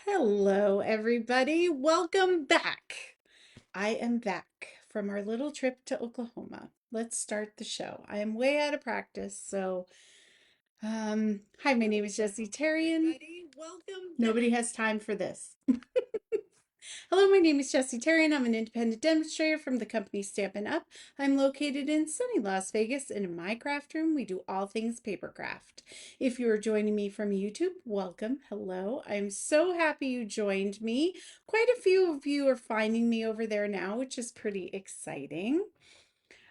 Hello, everybody. Welcome back. I am back from our little trip to Oklahoma. Let's start the show. I am way out of practice, so hi, my name is Jessie Terrian. Nobody has time for this. Hello, my name is Jessie Terrian. I'm an independent demonstrator from the company Stampin' Up. I'm located in sunny Las Vegas, and in my craft room, we do all things papercraft. If you are joining me from YouTube, welcome. Hello. I'm so happy you joined me. Quite a few of you are finding me over there now, which is pretty exciting.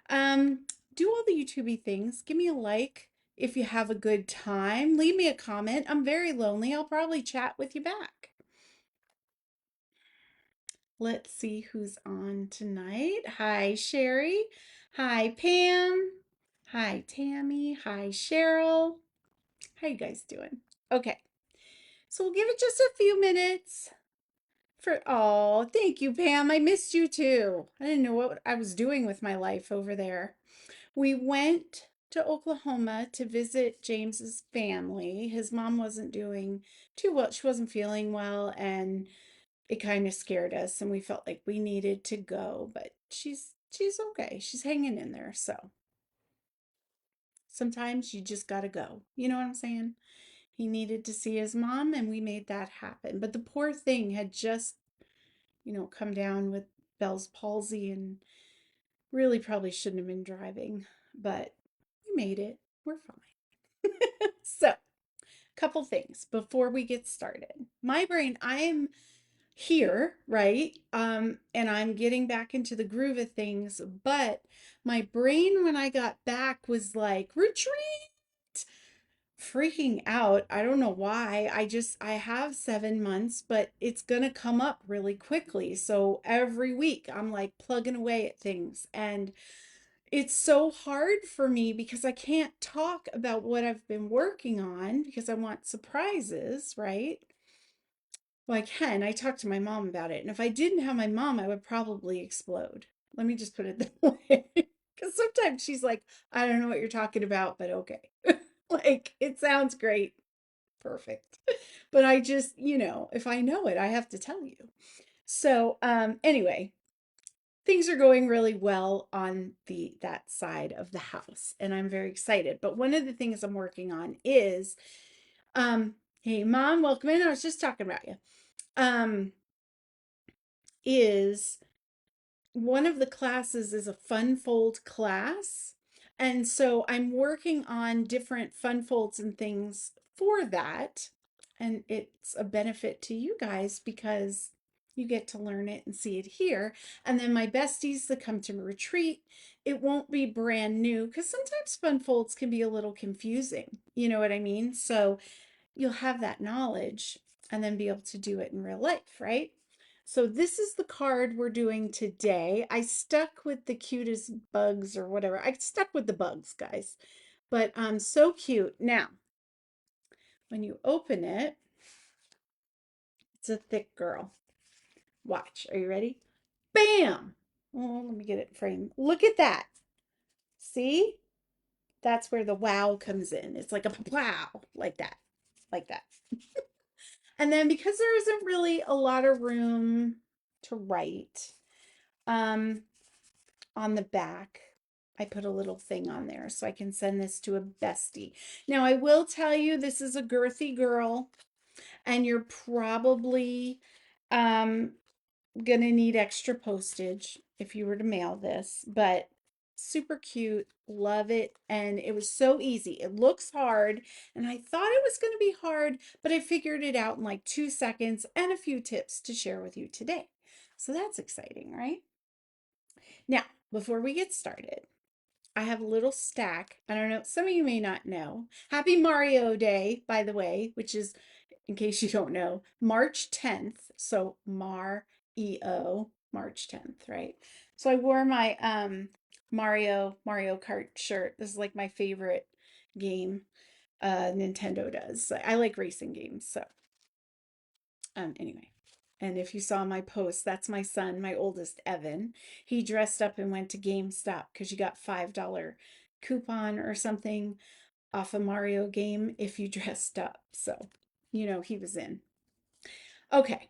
Do all the YouTubey things. Give me a like if you have a good time. Leave me a comment. I'm very lonely. I'll probably chat with you back. Let's see who's on tonight. Hi, Sherry. Hi, Pam. Hi, Tammy. Hi, Cheryl. How you guys doing? Okay, so we'll give it just a few minutes for, oh, thank you, Pam. I missed you too. I didn't know what I was doing with my life over there. We went to Oklahoma to visit James's family. His mom wasn't doing too well. She wasn't feeling well, and it kind of scared us, and we felt like we needed to go, but she's okay. She's hanging in there. So sometimes you just got to go. You know what I'm saying? He needed to see his mom, and we made that happen. But the poor thing had just, come down with Bell's palsy and really probably shouldn't have been driving, but we made it. We're fine. So, couple things before we get started. My brain, I'm here, right? And I'm getting back into the groove of things, but my brain when I got back was like, retreat, freaking out. I don't know why. I have 7 months, but it's gonna come up really quickly. So every week I'm like plugging away at things, and it's so hard for me because I can't talk about what I've been working on because I want surprises, right? Well, I can. I talked to my mom about it. And if I didn't have my mom, I would probably explode. Let me just put it that way. Because sometimes she's like, I don't know what you're talking about, but okay. Like, it sounds great. Perfect. But I just, if I know it, I have to tell you. So, anyway, things are going really well on that side of the house, and I'm very excited. But one of the things I'm working on is, hey, Mom, welcome in. I was just talking about you. Um, is one of the classes is a fun fold class. And so I'm working on different fun folds and things for that. And it's a benefit to you guys because you get to learn it and see it here. And then my besties that come to retreat, it won't be brand new because sometimes fun folds can be a little confusing. You know what I mean? So you'll have that knowledge and then be able to do it in real life, right? So this is the card we're doing today. I stuck with the cutest bugs or whatever. I stuck with the bugs, guys. But so cute. Now, when you open it, it's a thick girl. Watch. Are you ready? Bam! Oh, let me get it framed. Look at that. See? That's where the wow comes in. It's like a wow, like that. Like that. And then because there isn't really a lot of room to write, um, on the back, I put a little thing on there so I can send this to a bestie. Now, I will tell you, this is a girthy girl, and you're probably um, gonna need extra postage if you were to mail this, but super cute, love it, and it was so easy. It looks hard, and I thought it was gonna be hard, but I figured it out in like 2 seconds and a few tips to share with you today. So that's exciting, right? Now, before we get started, I have a little stack. I don't know, some of you may not know. Happy Mario Day, by the way, which is, in case you don't know, March 10th. So Mar-E-O, March 10th, right? So I wore my Mario Kart shirt. This is like my favorite game. Nintendo does. I like racing games, so anyway. And if you saw my post, that's my son, my oldest Evan. He dressed up and went to GameStop because you got $5 coupon or something off a Mario game if you dressed up. So, he was in. Okay,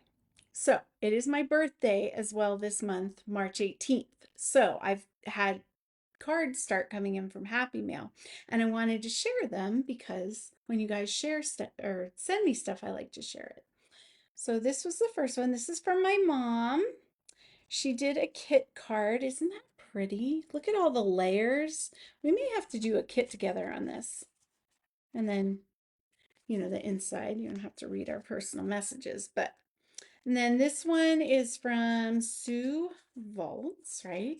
so it is my birthday as well this month, March 18th. So I've had cards start coming in from Happy Mail, and I wanted to share them because when you guys share stuff or send me stuff, I like to share it. So this was the first one. This is from my mom. She did a kit card. Isn't that pretty? Look at all the layers. We may have to do a kit together on this. And then, the inside, you don't have to read our personal messages, but and then this one is from Sue Volts, right?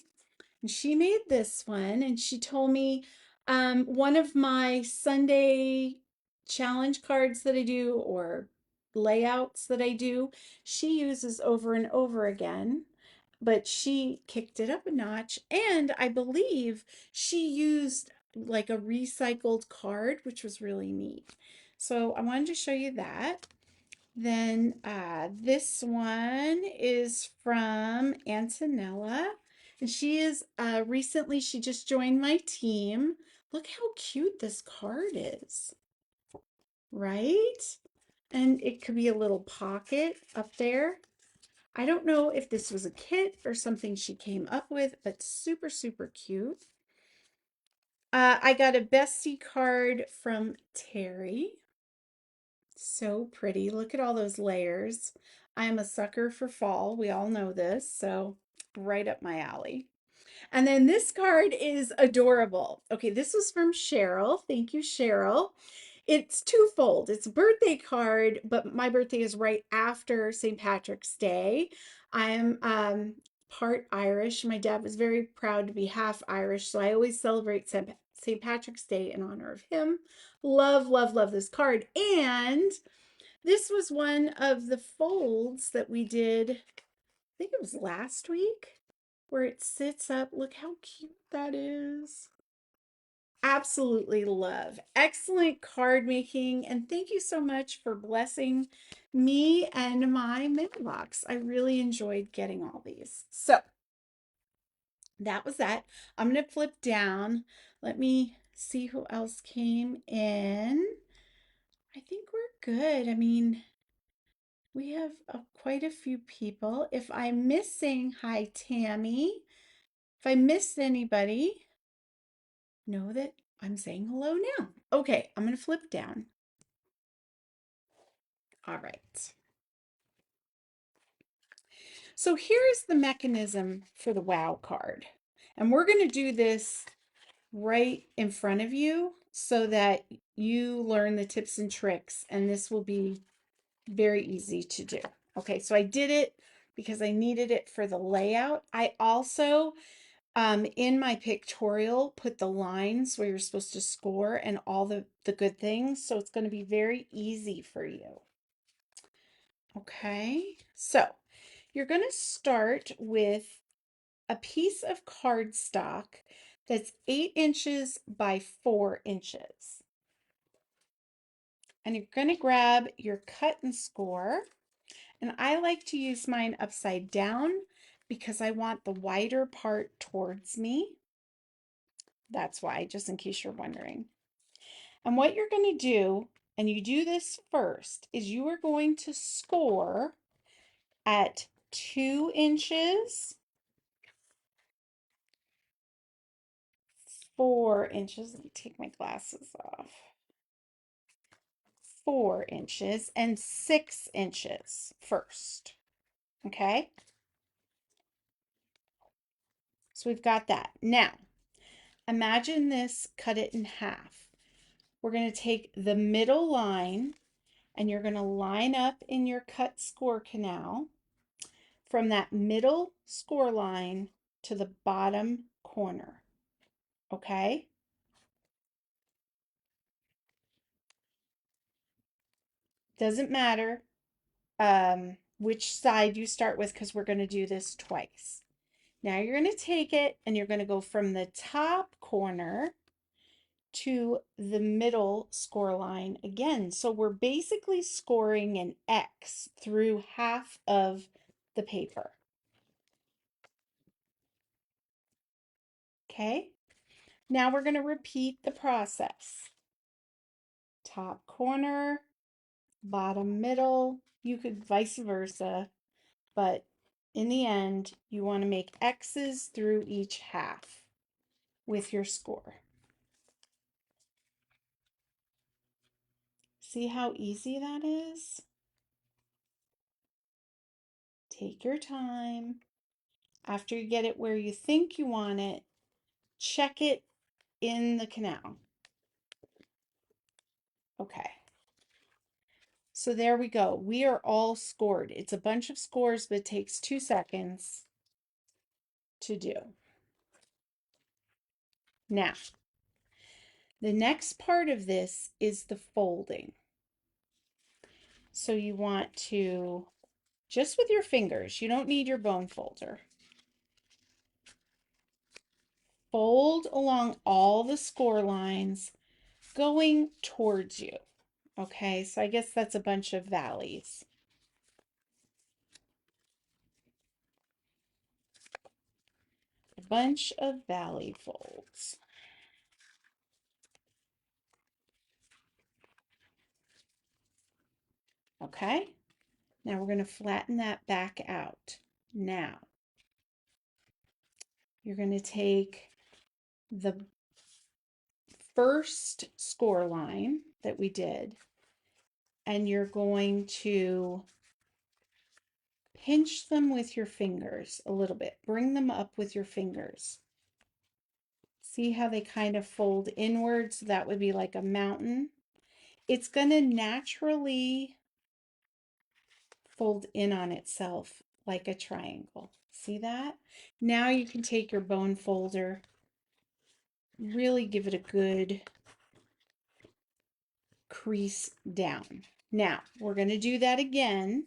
And she made this one and she told me one of my Sunday challenge cards that I do or layouts that I do, she uses over and over again, but she kicked it up a notch. And I believe she used like a recycled card, which was really neat. So I wanted to show you that. Then this one is from Antonella. And she is recently, she just joined my team. Look how cute this card is, right? And it could be a little pocket up there. I don't know if this was a kit or something she came up with, but super, super cute. I got a bestie card from Terry. So pretty. Look at all those layers. I'm a sucker for fall. We all know this, so right up my alley. And then this card is adorable. Okay, this was from Cheryl. Thank you, Cheryl. It's twofold. It's a birthday card, but my birthday is right after St. Patrick's Day. I'm part Irish. My dad was very proud to be half Irish, so I always celebrate St. Patrick's Day in honor of him. Love, love, love this card. And this was one of the folds that we did, I think it was last week, where it sits up. Look how cute that is. Absolutely love. Excellent card making. And thank you so much for blessing me and my mailbox. I really enjoyed getting all these. So that was that. I'm going to flip down. Let me see who else came in. I think we're good. I mean, we have quite a few people. If I'm missing, hi Tammy. If I missed anybody, know that I'm saying hello now. Okay, I'm going to flip down. All right. So here's the mechanism for the WOW card. And we're going to do this right in front of you so that you learn the tips and tricks, and this will be very easy to do. Okay, so I did it because I needed it for the layout. I also, in my pictorial, put the lines where you're supposed to score and all the good things. So it's going to be very easy for you. Okay, so you're going to start with a piece of cardstock that's 8 inches by 4 inches. And you're going to grab your cut and score. And I like to use mine upside down because I want the wider part towards me. That's why, just in case you're wondering. And what you're going to do, and you do this first, is you are going to score at 2 inches, 4 inches. Let me take my glasses off. 4 inches and 6 inches first. Okay? So we've got that. Now, imagine this, cut it in half. We're going to take the middle line and you're going to line up in your cut score canal from that middle score line to the bottom corner. Okay? Doesn't matter which side you start with because we're going to do this twice. Now you're going to take it and you're going to go from the top corner to the middle score line again. So we're basically scoring an X through half of the paper. Okay, now we're going to repeat the process. Top corner, bottom, middle. You could vice versa, but in the end, you want to make X's through each half with your score. See how easy that is? Take your time. After you get it where you think you want it, check it in the canal. Okay. So there we go. We are all scored. It's a bunch of scores, but it takes 2 seconds to do. Now, the next part of this is the folding. So you want to, just with your fingers, you don't need your bone folder, fold along all the score lines going towards you. Okay, so I guess that's a bunch of valleys. A bunch of valley folds. Okay, now we're going to flatten that back out. Now, you're going to take the first score line that we did, and you're going to pinch them with your fingers a little bit. Bring them up with your fingers. See how they kind of fold inwards? That would be like a mountain. It's going to naturally fold in on itself like a triangle. See that? Now you can take your bone folder, really give it a good crease down. Now, we're going to do that again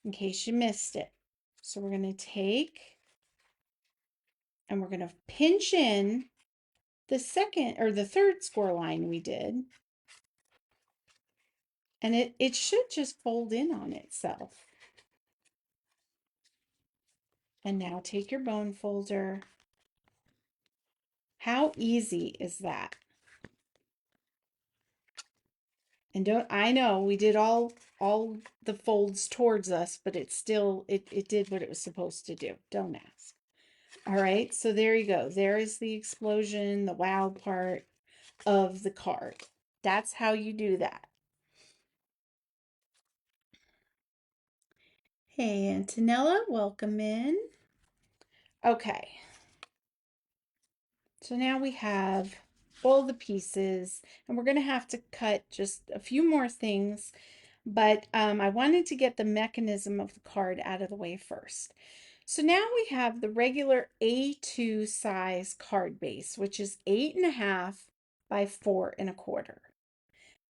in case you missed it. So we're going to take and we're going to pinch in the second or the third score line we did. And it should just fold in on itself. And now take your bone folder. How easy is that? And don't, I know we did all the folds towards us, but it still, it did what it was supposed to do. Don't ask. All right, so there you go. There is the explosion, the wow part of the card. That's how you do that. Hey, Antonella, welcome in. Okay, so now we have all the pieces, and we're going to have to cut just a few more things, but I wanted to get the mechanism of the card out of the way first. So now we have the regular A2 size card base, which is 8.5 by 4.25.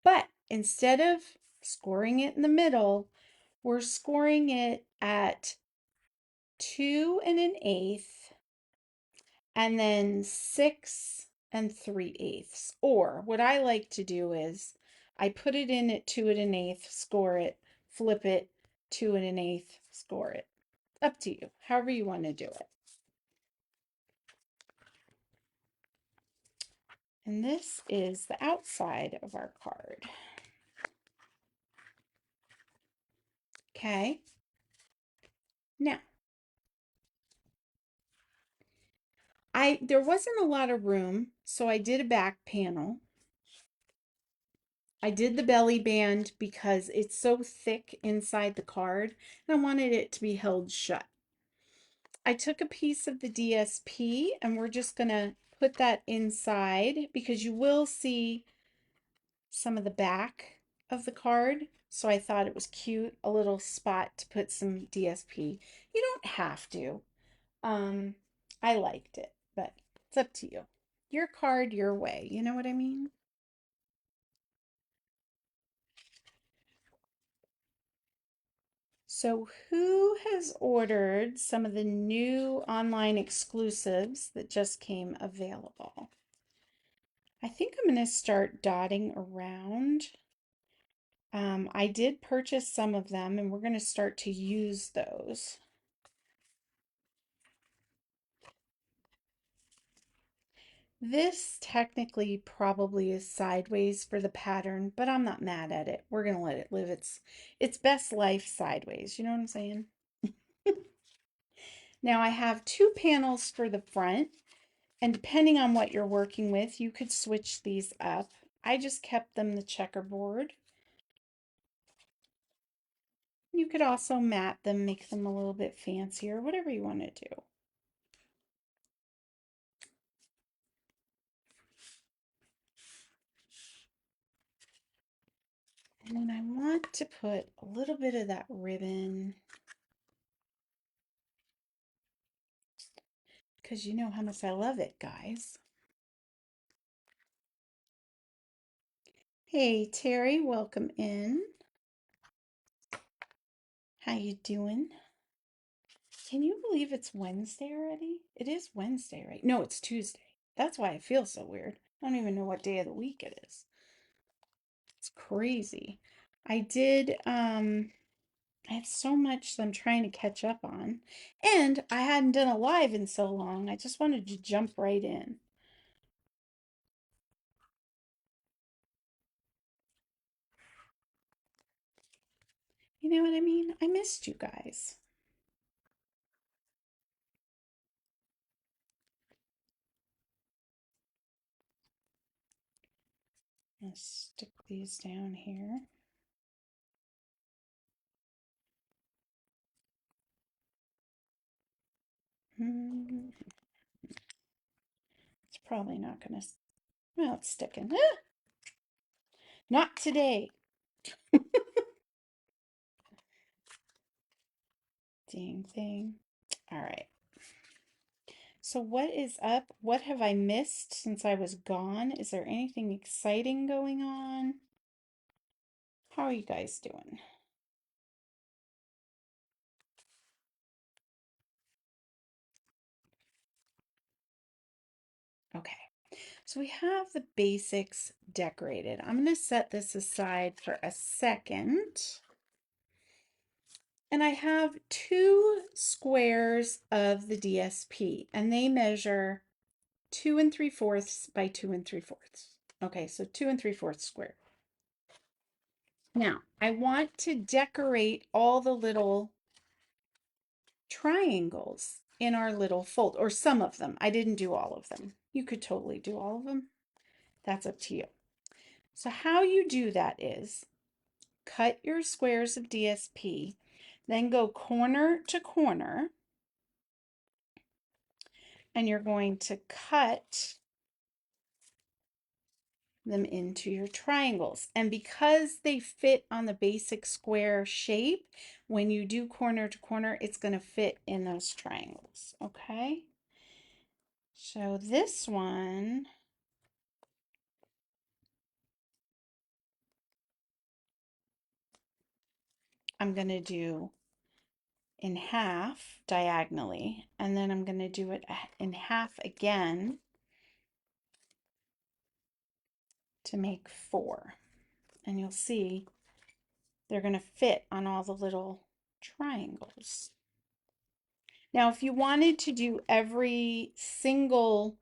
But instead of scoring it in the middle, we're scoring it at 2 1/8 and then 6 3/8. Or what I like to do is I put it in at 2 1/8, score it, flip it, 2 1/8, score it. Up to you, however you want to do it. And this is the outside of our card. Okay. Now, there wasn't a lot of room, so I did a back panel. I did the belly band because it's so thick inside the card, and I wanted it to be held shut. I took a piece of the DSP, and we're just going to put that inside because you will see some of the back of the card. So I thought it was cute, a little spot to put some DSP. You don't have to. I liked it, but it's up to you. Your card, your way. You know what I mean? So who has ordered some of the new online exclusives that just came available? I think I'm going to start dotting around. I did purchase some of them and we're going to start to use those. This technically probably is sideways for the pattern, but I'm not mad at it. We're gonna let it live its best life sideways. You know what I'm saying? Now I have two panels for the front, and depending on what you're working with, you could switch these up. I just kept them the checkerboard. You could also mat them, make them a little bit fancier, whatever you want to do. And then I want to put a little bit of that ribbon because you know how much I love it, guys. Hey, Terry, welcome in. How you doing? Can you believe it's Wednesday already? It is Wednesday, right? No, it's Tuesday. That's why I feel so weird. I don't even know what day of the week it is. It's crazy. I did I have so much that I'm trying to catch up on. And I hadn't done a live in so long. I just wanted to jump right in. You know what I mean? I missed you guys. Let's stick these down here. It's probably not gonna, well, it's sticking. Ah! Not today. Dang thing. All right. So what is up? What have I missed since I was gone? Is there anything exciting going on? How are you guys doing? Okay. So we have the basics decorated. I'm going to set this aside for a second. And I have two squares of the DSP, and they measure 2 3/4 by 2 3/4. Okay, so 2 3/4 square. Now, I want to decorate all the little triangles in our little fold, or some of them. I didn't do all of them. You could totally do all of them. That's up to you. So how you do that is cut your squares of DSP, then go corner to corner, and you're going to cut them into your triangles. And because they fit on the basic square shape, when you do corner to corner, it's going to fit in those triangles, okay? So this one, I'm going to do in half diagonally, and then I'm going to do it in half again to make 4. And you'll see they're going to fit on all the little triangles. Now, if you wanted to do every single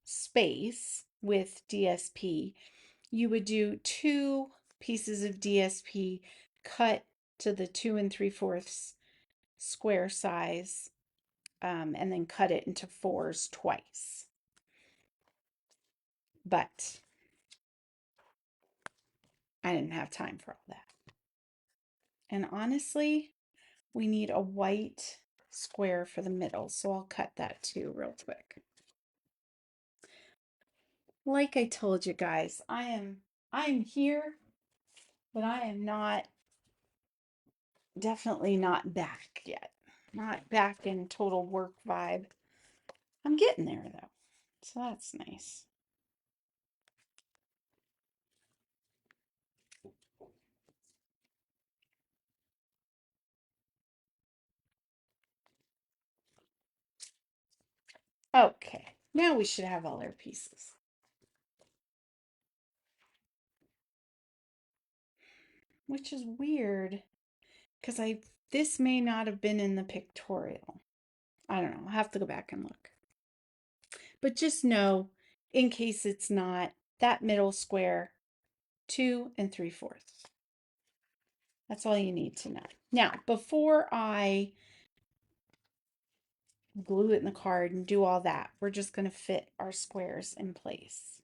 space with DSP, you would do 2 pieces of DSP cut to the 2 3/4 square size, and then cut it into 4s twice. But I didn't have time for all that. And honestly, we need a white square for the middle, so I'll cut that too real quick. Like I told you guys, I'm here, but I am not, definitely not back yet. Not back in total work vibe. I'm getting there though. So that's nice. Okay, now we should have all our pieces. Which is weird because this may not have been in the pictorial. I don't know. I'll have to go back and look. But just know in case it's not that middle square, 2 3/4. That's all you need to know. Now, before I glue it in the card and do all that, we're just going to fit our squares in place.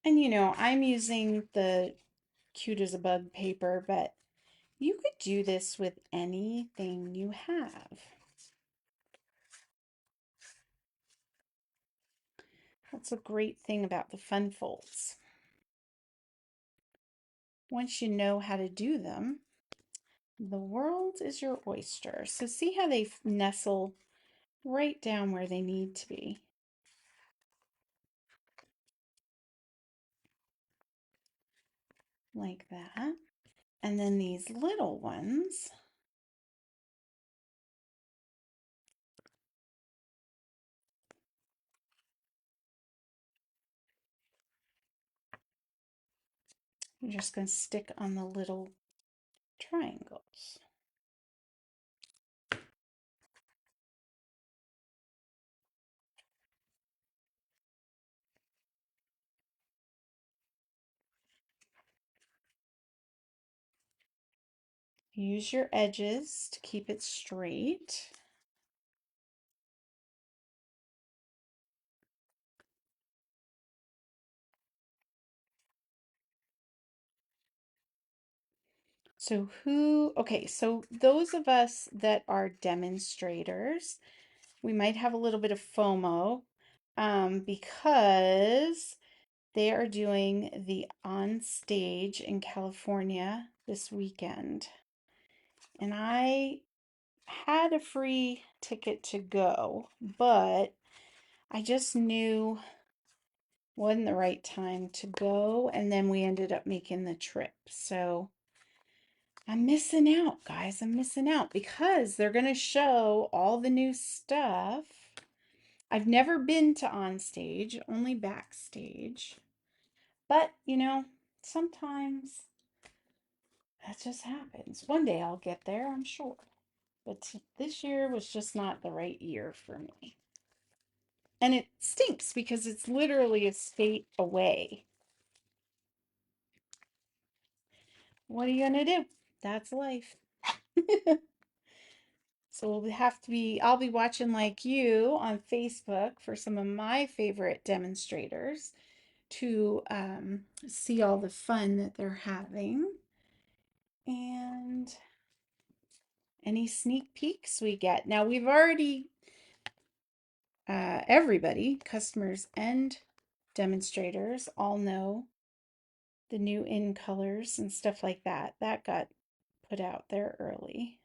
And I'm using the cute as a bug paper, but you could do this with anything you have. That's a great thing about the fun folds. Once you know how to do them, the world is your oyster. So see how they nestle right down where they need to be. Like that. And then these little ones, you're just going to stick on the little triangles. Use your edges to keep it straight. Okay, so those of us that are demonstrators, we might have a little bit of FOMO because they are doing the on stage in California this weekend. And I had a free ticket to go, but I just knew wasn't the right time to go, and then we ended up making the trip. So I'm missing out, guys. I'm missing out because they're going to show all the new stuff. I've never been to on stage, only backstage. But, sometimes that just happens. One day I'll get there, I'm sure. But this year was just not the right year for me. And it stinks because it's literally a state away. What are you going to do? That's life. So I'll be watching like you on Facebook for some of my favorite demonstrators to see all the fun that they're having and any sneak peeks we get. Now we've already, everybody, customers and demonstrators all know the new in colors and stuff like that. That got put out there early.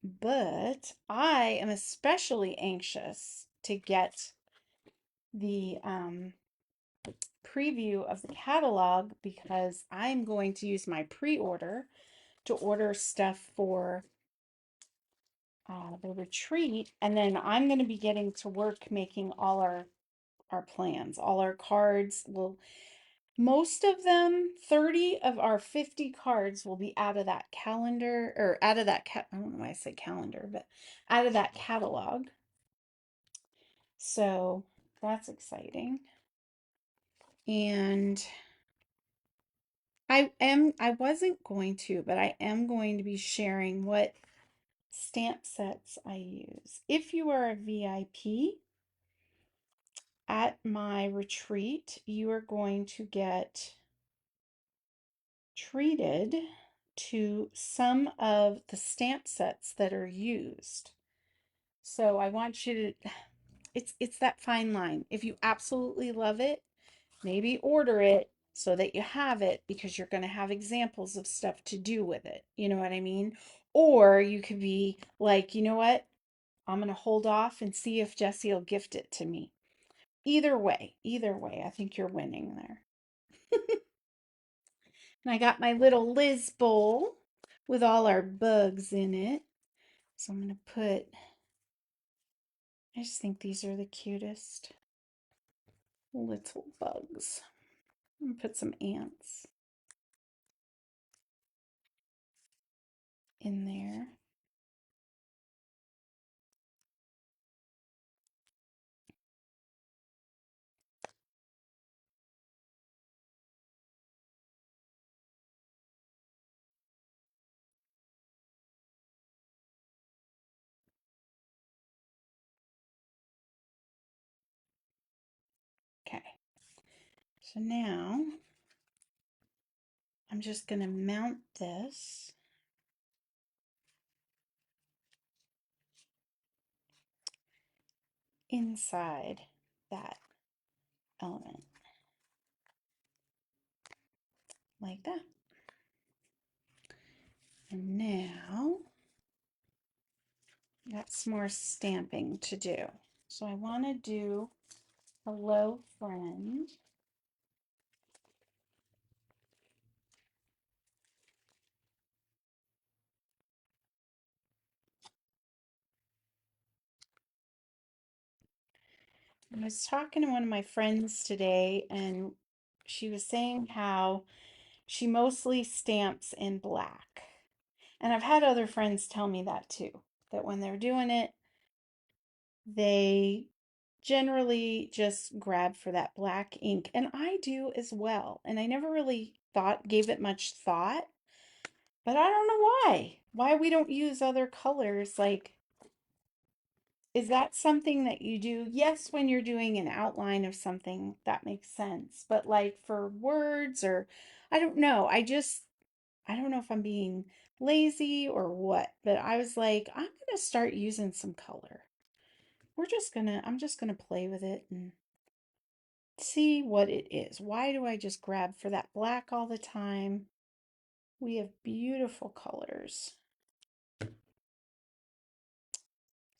But I am especially anxious to get the preview of the catalog because I'm going to use my pre-order to order stuff for the retreat, and then I'm going to be getting to work making all our plans, all our cards. Most of them, 30 of our 50 cards will be out of that calendar, or out of that I don't know why I say calendar, but out of that catalog. So that's exciting. And I wasn't going to, but I am going to be sharing what stamp sets I use. If you are a VIP at my retreat, you are going to get treated to some of the stamp sets that are used. So I want you to, it's that fine line. If you absolutely love it, maybe order it so that you have it because you're going to have examples of stuff to do with it. You know what I mean? Or you could be like, you know what? I'm going to hold off and see if Jessie will gift it to me. Either way, I think you're winning there. And I got my little Liz bowl with all our bugs in it. So I'm going to I just think these are the cutest little bugs. I'm going to put some ants in there. So now I'm just going to mount this inside that element like that. And now got some more stamping to do. So I want to do hello friend. I was talking to one of my friends today, and she was saying how she mostly stamps in black. And I've had other friends tell me that too, that when they're doing it, they generally just grab for that black ink. And I do as well. And I never really gave it much thought, but I don't know why we don't use other colors. Like, is that something that you do? Yes, when you're doing an outline of something, that makes sense. But like for words or I don't know. I don't know if I'm being lazy or what, but I was like, I'm gonna start using some color. I'm just gonna play with it and see what it is. Why do I just grab for that black all the time? We have beautiful colors.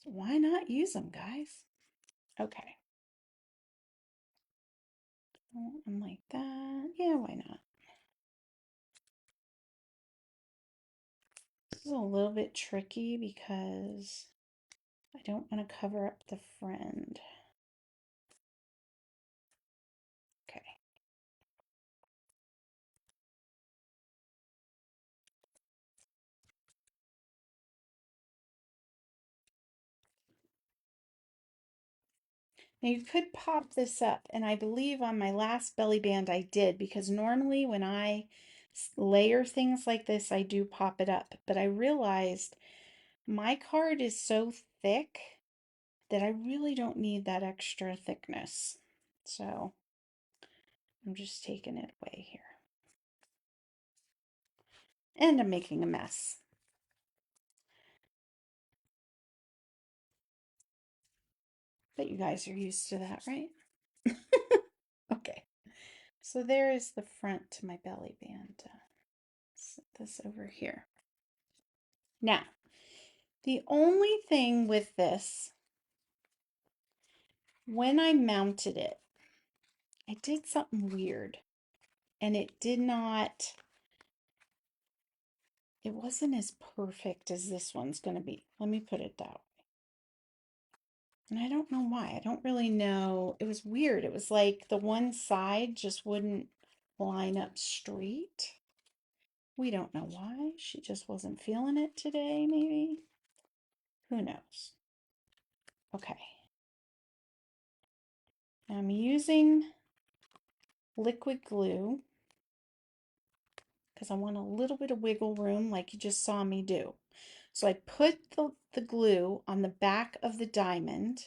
So why not use them, guys? Okay. And like that. Yeah, why not? This is a little bit tricky because I don't want to cover up the friend. Okay. Now you could pop this up, and I believe on my last belly band I did, because normally when I layer things like this, I do pop it up. But I realized my card is so thick that I really don't need that extra thickness. So I'm just taking it away here. And I'm making a mess. But you guys are used to that, right? Okay. So there is the front to my belly band. Set this over here. Now, the only thing with this, when I mounted it, I did something weird. And it wasn't as perfect as this one's going to be. Let me put it that way. And I don't know why. I don't really know. It was weird. It was like the one side just wouldn't line up straight. We don't know why. She just wasn't feeling it today, maybe. Who knows? Okay. I'm using liquid glue because I want a little bit of wiggle room like you just saw me do. So I put the glue on the back of the diamond,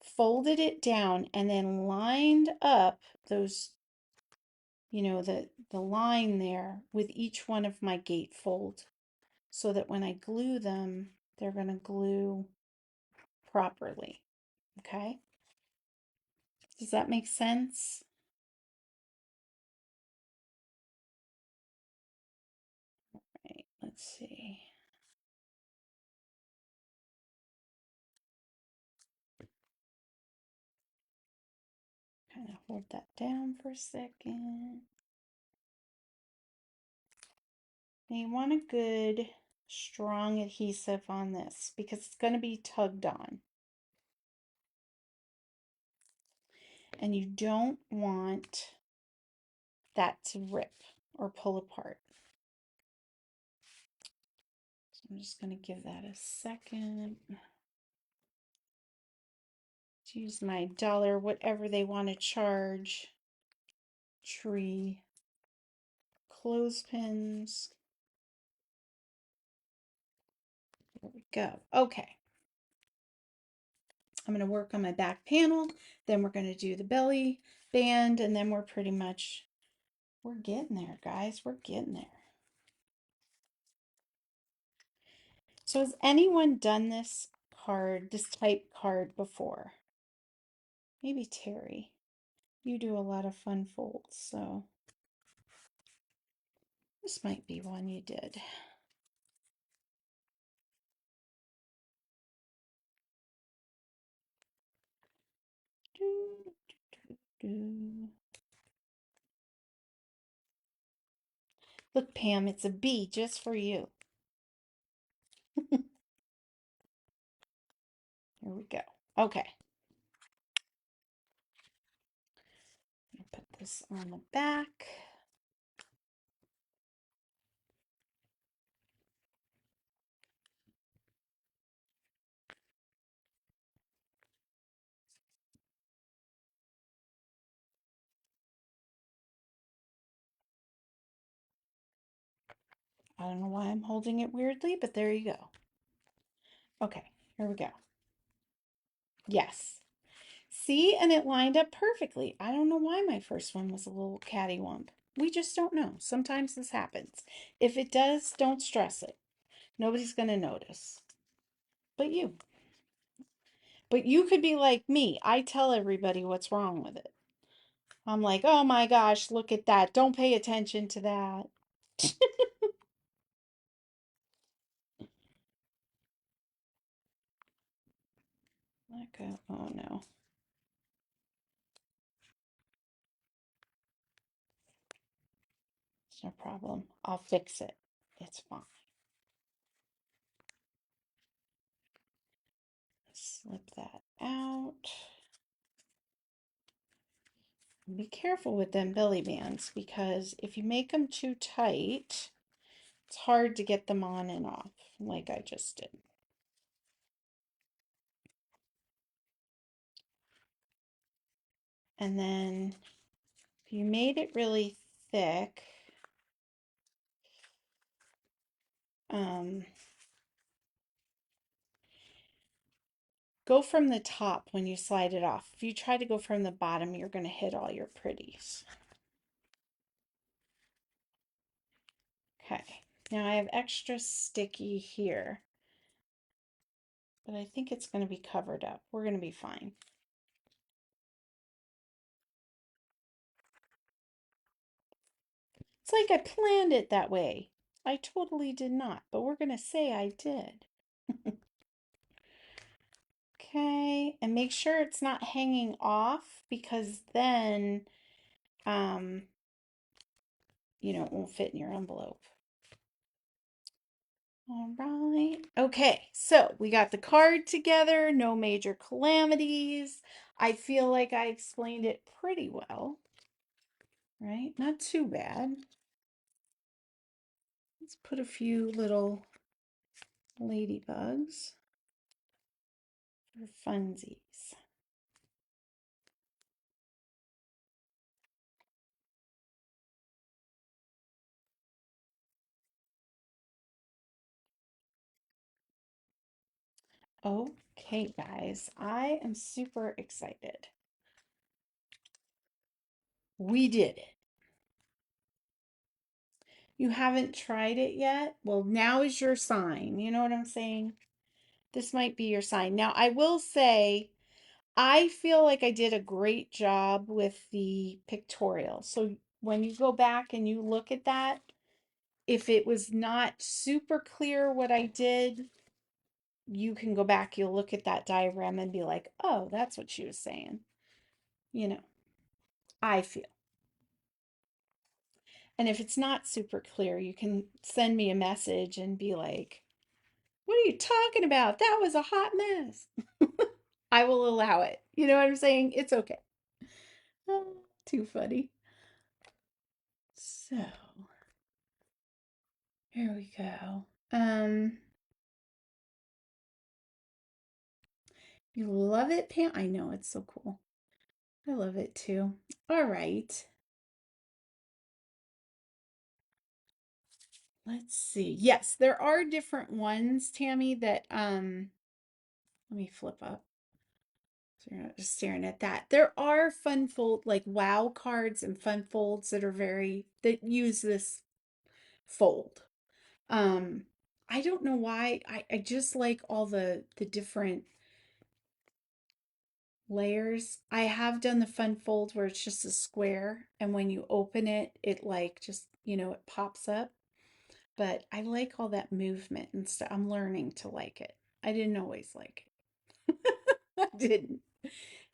folded it down, and then lined up those, the line there with each one of my gatefold so that when I glue them, they're going to glue properly. Okay? Does that make sense? Right, let's see. Kind of hold that down for a second. Now you want a good strong adhesive on this because it's going to be tugged on. And you don't want that to rip or pull apart. So I'm just going to give that a second. To use my dollar, whatever they want to charge, tree clothespins. There we go. Okay. I'm going to work on my back panel. Then we're going to do the belly. band, and then we're pretty much, we're getting there, guys. We're getting there. So has anyone done this card, this type card before? Maybe Terry. You do a lot of fun folds, so this might be one you did. Look, Pam, it's a B just for you. Here we go. Okay. Put this on the back. I don't know why I'm holding it weirdly, but there you go. Okay, here we go. Yes. See, and it lined up perfectly. I don't know why my first one was a little cattywump. We just don't know. Sometimes this happens. If it does, don't stress it. Nobody's going to notice. But you. But you could be like me. I tell everybody what's wrong with it. I'm like, oh my gosh, look at that. Don't pay attention to that. Let go. Oh no. It's no problem. I'll fix it. It's fine. Slip that out. Be careful with them belly bands because if you make them too tight, it's hard to get them on and off like I just did. And then if you made it really thick, um, go from the top when you slide it off. If you try to go from the bottom, you're going to hit all your pretties. Okay, now I have extra sticky here, but I think it's going to be covered up. We're going to be fine. It's like I planned it that way. I totally did not, but we're going to say I did. Okay, and make sure it's not hanging off because then, um, it won't fit in your envelope. All right. Okay, so we got the card together, no major calamities. I feel like I explained it pretty well, right? Not too bad. Let's put a few little ladybugs for funsies. Okay, guys, I am super excited. We did it. You haven't tried it yet? Well, now is your sign. You know what I'm saying? This might be your sign. Now, I will say, I feel like I did a great job with the pictorial. So when you go back and you look at that, if it was not super clear what I did, you can go back, you'll look at that diagram and be like, oh, that's what she was saying. You know, I feel. And if it's not super clear, you can send me a message and be like, what are you talking about? That was a hot mess. I will allow it. You know what I'm saying? It's okay. Oh, too funny. So, here we go. You love it, Pam? I know, it's so cool. I love it too. All right. Let's see. Yes, there are different ones, Tammy, that let me flip up So you're not just staring at that. There are fun fold like wow cards and fun folds that are that use this fold. Um, I don't know why. I just like all the different layers. I have done the fun fold where it's just a square and when you open it, it like just, it pops up. But I like all that movement and stuff. I'm learning to like it. I didn't always like it. I didn't.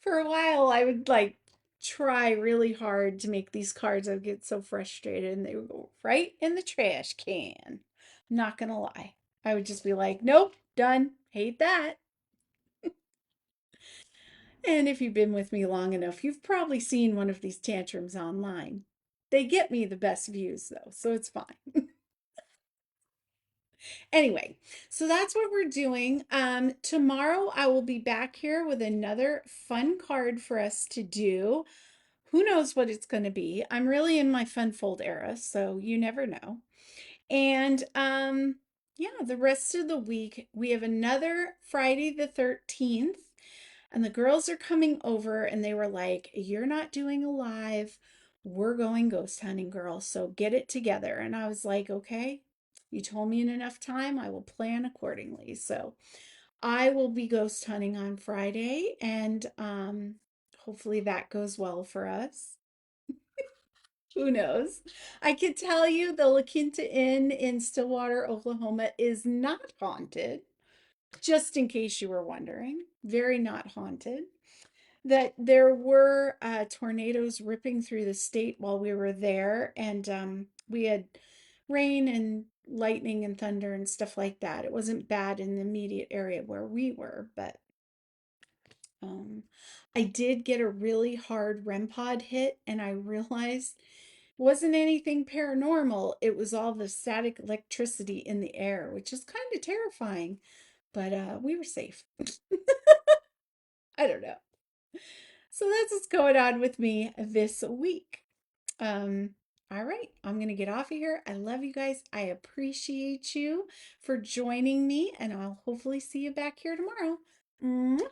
For a while, I would like try really hard to make these cards. I would get so frustrated and they would go right in the trash can. I'm not gonna lie. I would just be like, nope, done. Hate that. And if you've been with me long enough, you've probably seen one of these tantrums online. They get me the best views though, so it's fine. Anyway, so that's what we're doing. Tomorrow I will be back here with another fun card for us to do. Who knows what it's going to be? I'm really in my fun fold era, so you never know. And yeah, the rest of the week we have another Friday the 13th. And the girls are coming over and they were like, "You're not doing a live. We're going ghost hunting, girls. So get it together." And I was like, "Okay, you told me in enough time. I will plan accordingly." So I will be ghost hunting on Friday and hopefully that goes well for us. Who knows? I can tell you the La Quinta Inn in Stillwater, Oklahoma is not haunted, just in case you were wondering. Very not haunted. That there were tornadoes ripping through the state while we were there, and we had rain and lightning and thunder and stuff like that. It wasn't bad in the immediate area where we were, but um, I did get a really hard REM pod hit, and I realized it wasn't anything paranormal. It was all the static electricity in the air, which is kind of terrifying, but we were safe. I don't know. So that's what's going on with me this week. Um, all right, I'm gonna get off of here. I love you guys. I appreciate you for joining me, and I'll hopefully see you back here tomorrow. Mwah.